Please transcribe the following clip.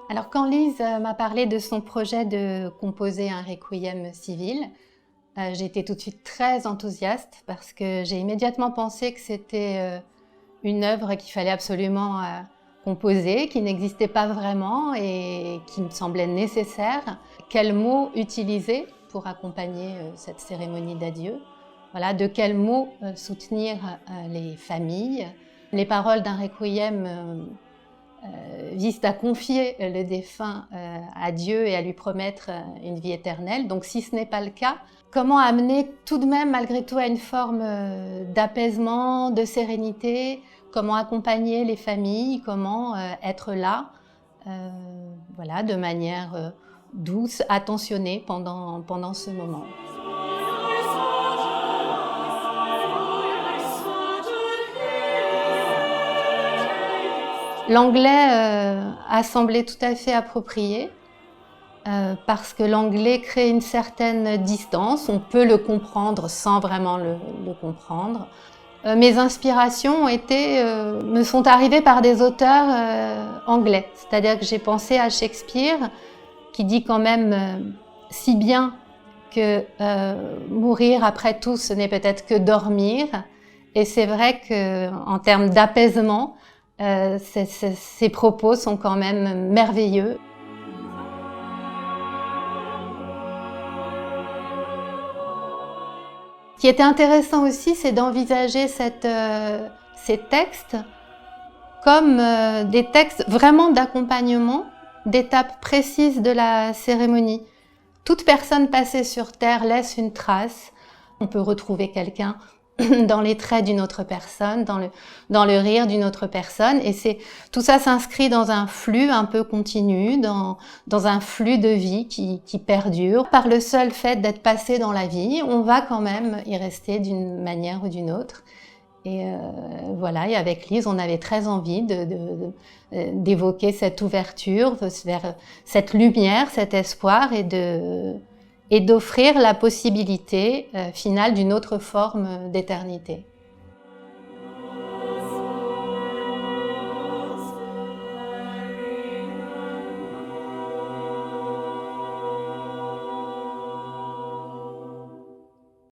Alors quand Lise m'a parlé de son projet de composer un requiem civil, j'ai été tout de suite très enthousiaste parce que j'ai immédiatement pensé que c'était une œuvre qu'il fallait absolument composer, qui n'existait pas vraiment et qui me semblait nécessaire. Quels mots utiliser pour accompagner cette cérémonie d'adieu? Voilà, de quels mots soutenir les familles? Les paroles d'un requiem visent à confier le défunt à Dieu et à lui promettre une vie éternelle. Donc si ce n'est pas le cas, comment amener tout de même malgré tout à une forme d'apaisement, de sérénité? Comment accompagner les familles? Comment être là voilà, de manière douce, attentionnée pendant ce moment. L'anglais a semblé tout à fait approprié parce que l'anglais crée une certaine distance, on peut le comprendre sans vraiment le comprendre. Mes inspirations me sont arrivées par des auteurs anglais, c'est-à-dire que j'ai pensé à Shakespeare qui dit quand même si bien que mourir après tout ce n'est peut-être que dormir, et c'est vrai qu'en termes d'apaisement, ces propos sont quand même merveilleux. Ce qui était intéressant aussi, c'est d'envisager ces textes comme des textes vraiment d'accompagnement d'étapes précises de la cérémonie. Toute personne passée sur Terre laisse une trace. On peut retrouver quelqu'un dans les traits d'une autre personne, dans le rire d'une autre personne, et tout ça s'inscrit dans un flux un peu continu, dans un flux de vie qui perdure. Par le seul fait d'être passé dans la vie, on va quand même y rester d'une manière ou d'une autre. Et voilà, et avec Lise, on avait très envie d'évoquer cette ouverture vers cette lumière, cet espoir, et d'offrir la possibilité finale d'une autre forme d'éternité.